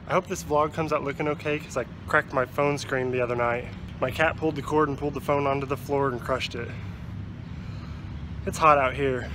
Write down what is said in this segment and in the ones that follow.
I hope this vlog comes out looking okay because I cracked my phone screen the other night. My cat pulled the cord and pulled the phone onto the floor and crushed it. It's hot out here.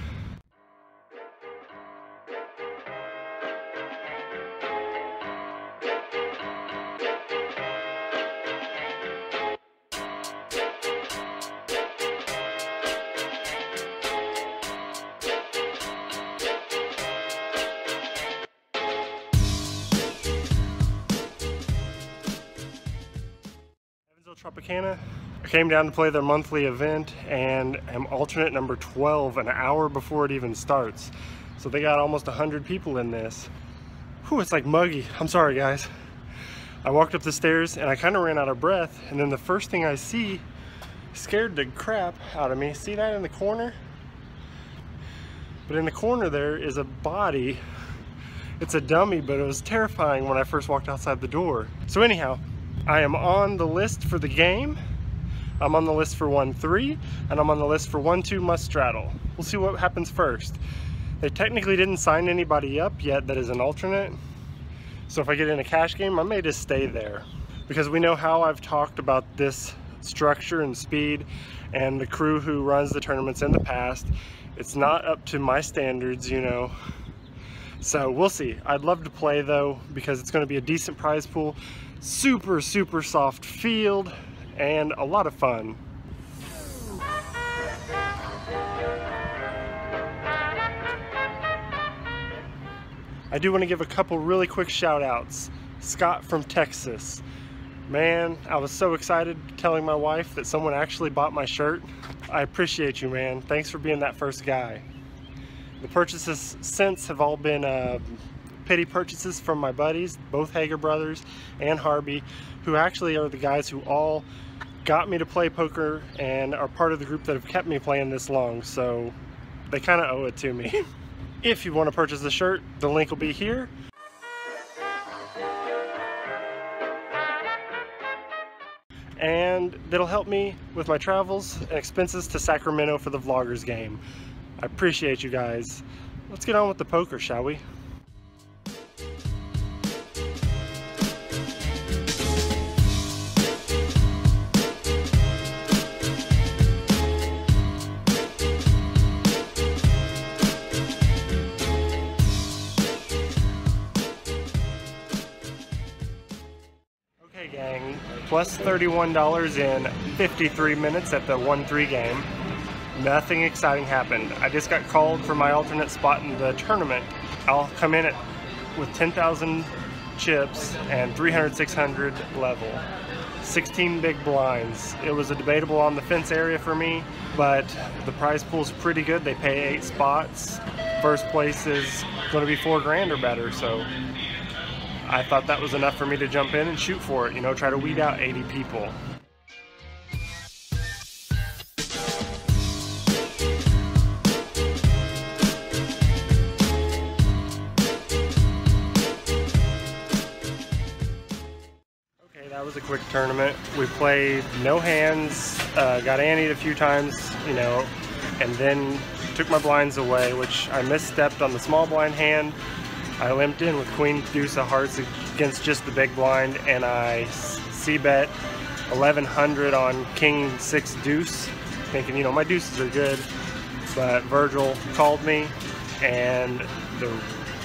Tropicana. I came down to play their monthly event and am alternate number 12 an hour before it even starts. So they got almost 100 people in this. Whew, it's like muggy. I'm sorry guys. I walked up the stairs and I kind of ran out of breath, and then the first thing I see scared the crap out of me. See that in the corner? But in the corner there is a body. It's a dummy, but it was terrifying when I first walked outside the door. So anyhow, I am on the list for the game. I'm on the list for 1-3, and I'm on the list for 1-2 must straddle. We'll see what happens first. They technically didn't sign anybody up yet that is an alternate. So if I get in a cash game, I may just stay there. Because we know how I've talked about this structure and speed and the crew who runs the tournaments in the past. It's not up to my standards, you know. So we'll see. I'd love to play though, because it's going to be a decent prize pool. Super soft field and a lot of fun. I do want to give a couple really quick shout outs. Scott from Texas. Man, I was so excited telling my wife that someone actually bought my shirt. I appreciate you, man. Thanks for being that first guy. The purchases since have all been pity purchases from my buddies, both Hager brothers and Harvey, who actually are the guys who all got me to play poker and are part of the group that have kept me playing this long, so they kind of owe it to me. If you want to purchase the shirt, the link will be here. And that'll help me with my travels and expenses to Sacramento for the Vloggers game. I appreciate you guys. Let's get on with the poker, shall we? Okay gang, plus $31 in 53 minutes at the 1-3 game. Nothing exciting happened. I just got called for my alternate spot in the tournament. I'll come in with 10,000 chips and 300-600 level. 16 big blinds. It was a debatable on the fence area for me, but the prize pool's pretty good. They pay 8 spots. First place is going to be $4 grand or better, so I thought that was enough for me to jump in and shoot for it, you know, try to weed out 80 people. That was a quick tournament. We played no hands, got anteed a few times, you know, and then took my blinds away, which I misstepped on the small blind hand. I limped in with queen deuce of hearts against just the big blind, and I c-bet 1100 on king 6 deuce, thinking, you know, my deuces are good, but Virgil called me and the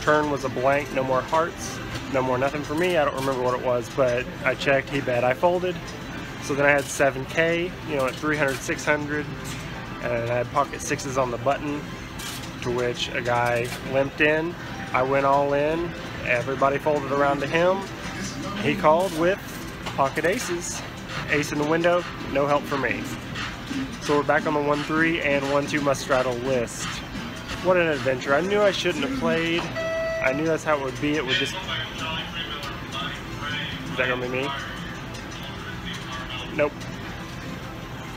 turn was a blank, no more hearts. No more nothing for me. I don't remember what it was, but I checked, he bet, I folded. So then I had 7K, you know, at 300, 600, and I had pocket sixes on the button, to which a guy limped in. I went all in, everybody folded around to him. He called with pocket aces. Ace in the window, no help for me. So we're back on the 1-3 and 1-2 must straddle list. What an adventure. I knew I shouldn't have played. I knew that's how it would be. It would just... Is that gonna be me? Nope.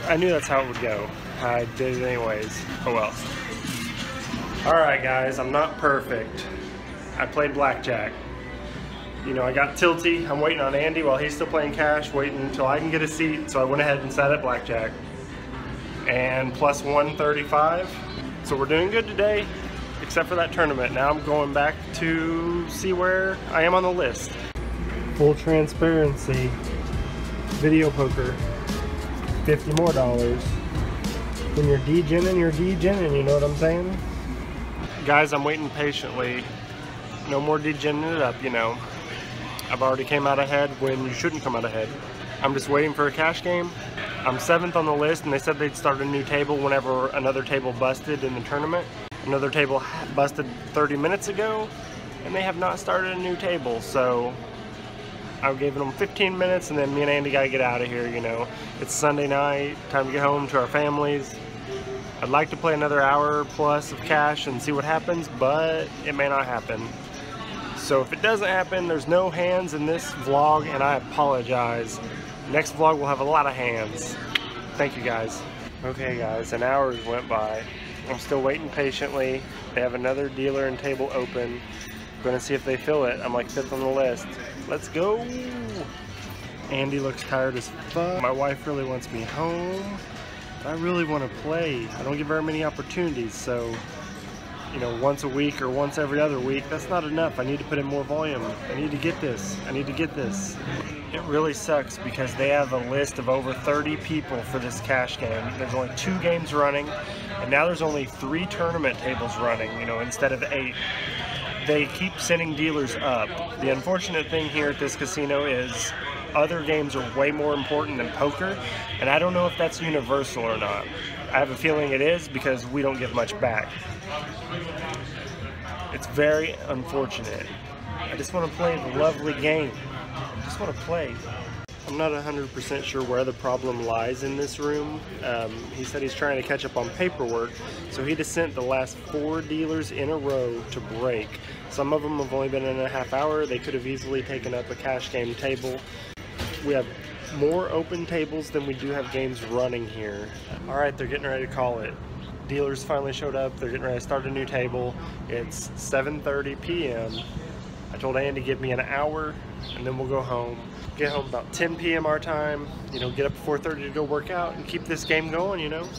I knew that's how it would go. I did it anyways. Oh well. Alright guys, I'm not perfect. I played blackjack. You know, I got tilty. I'm waiting on Andy while he's still playing cash, waiting until I can get a seat, so I went ahead and sat at blackjack. And plus 135. So we're doing good today, except for that tournament. Now I'm going back to see where I am on the list. Full transparency, video poker, $50 more. When you're degening, you're degening, you know what I'm saying? Guys, I'm waiting patiently. No more degening it up, you know. I've already came out ahead when you shouldn't come out ahead. I'm just waiting for a cash game. I'm 7th on the list, and they said they'd start a new table whenever another table busted in the tournament. Another table busted 30 minutes ago, and they have not started a new table, so I gave them 15 minutes, and then me and Andy gotta get out of here, you know. It's Sunday night, time to get home to our families. I'd like to play another hour plus of cash and see what happens, but it may not happen. So if it doesn't happen, there's no hands in this vlog, and I apologize. Next vlog will have a lot of hands. Thank you guys. Okay guys, an hour went by. I'm still waiting patiently. They have another dealer and table open. Gonna see if they fill it. I'm like 5th on the list. Let's go. Andy looks tired as fuck. My wife really wants me home. I really want to play. I don't get very many opportunities, so you know, once a week or once every other week, that's not enough. I need to put in more volume. I need to get this. I need to get this. It really sucks because they have a list of over 30 people for this cash game. There's only 2 games running, and now there's only 3 tournament tables running, you know, instead of 8. They keep sending dealers up. The unfortunate thing here at this casino is other games are way more important than poker, and I don't know if that's universal or not. I have a feeling it is because we don't give much back. It's very unfortunate. I just want to play the lovely game. I just want to play. I'm not 100% sure where the problem lies in this room. He said he's trying to catch up on paperwork, so he just sent the last 4 dealers in a row to break. Some of them have only been in a half hour. They could have easily taken up a cash game table. We have more open tables than we do have games running here. Alright, they're getting ready to call it. Dealers finally showed up. They're getting ready to start a new table. It's 7:30 p.m. I told Andy to give me an hour and then we'll go home. Get home about 10 p.m. our time, you know, get up at 4:30 to go work out and keep this game going, you know.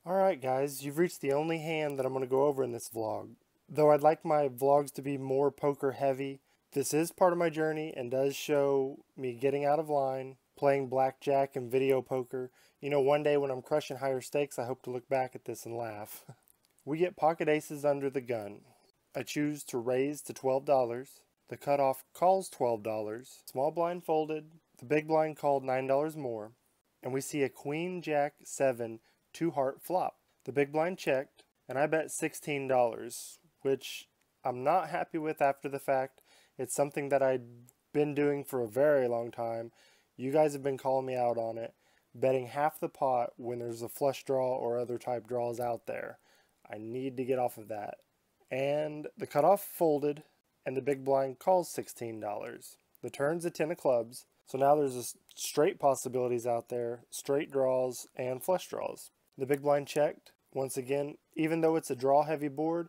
Alright guys, you've reached the only hand that I'm going to go over in this vlog. Though I'd like my vlogs to be more poker heavy, this is part of my journey and does show me getting out of line, playing blackjack and video poker. You know, one day when I'm crushing higher stakes, I hope to look back at this and laugh. We get pocket aces under the gun. I choose to raise to $12. The cutoff calls $12. Small blind folded. The big blind called $9 more. And we see a queen, jack, 7, 2-heart flop. The big blind checked, and I bet $16, which I'm not happy with after the fact. It's something that I'd been doing for a very long time. You guys have been calling me out on it. Betting half the pot when there's a flush draw or other type draws out there. I need to get off of that. And the cutoff folded, and the big blind calls $16. The turn's a 10 of clubs, so now there's a straight possibilities out there, straight draws, and flush draws. The big blind checked. Once again, even though it's a draw heavy board,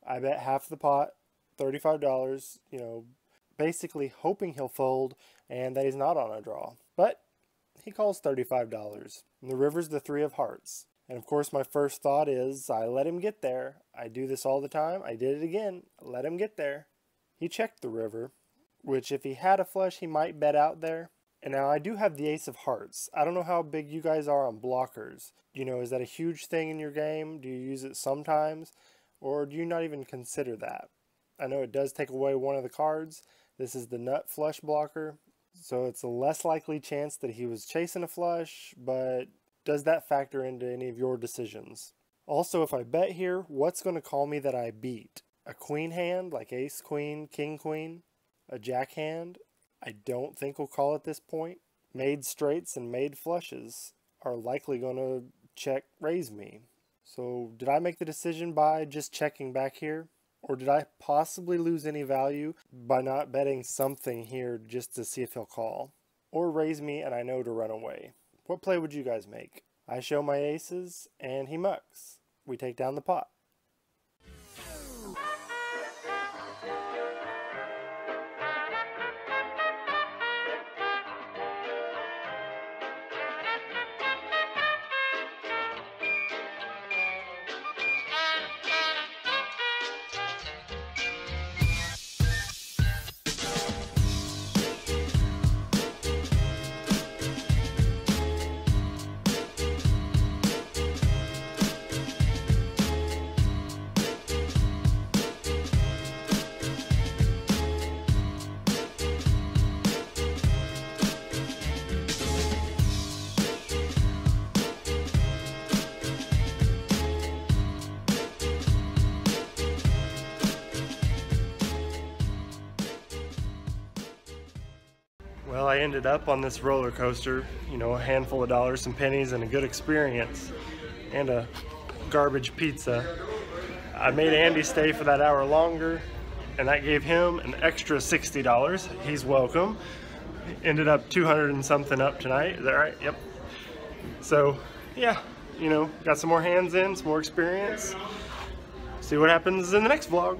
I bet half the pot, $35, you know, basically hoping he'll fold and that he's not on a draw. But he calls $35. And the river's the 3 of hearts. And of course my first thought is, I let him get there. I do this all the time. I did it again. Let him get there. He checked the river, which if he had a flush, he might bet out there. And now I do have the ace of hearts. I don't know how big you guys are on blockers. You know, is that a huge thing in your game? Do you use it sometimes? Or do you not even consider that? I know it does take away one of the cards. This is the nut flush blocker. So it's a less likely chance that he was chasing a flush, but does that factor into any of your decisions? Also, if I bet here, what's going to call me that I beat? A queen hand, like ace, queen, king, queen? A jack hand? I don't think we'll call at this point. Made straights and made flushes are likely going to check raise me. So did I make the decision by just checking back here? Or did I possibly lose any value by not betting something here just to see if he'll call? Or raise me and I know to run away? What play would you guys make? I show my aces and he mucks. we take down the pot. Well, I ended up on this roller coaster, you know, a handful of dollars, some pennies, and a good experience, and a garbage pizza. I made Andy stay for that hour longer, and that gave him an extra $60. He's welcome. Ended up 200 and something up tonight. Is that right? Yep. So, yeah, you know, got some more hands in, some more experience. See what happens in the next vlog.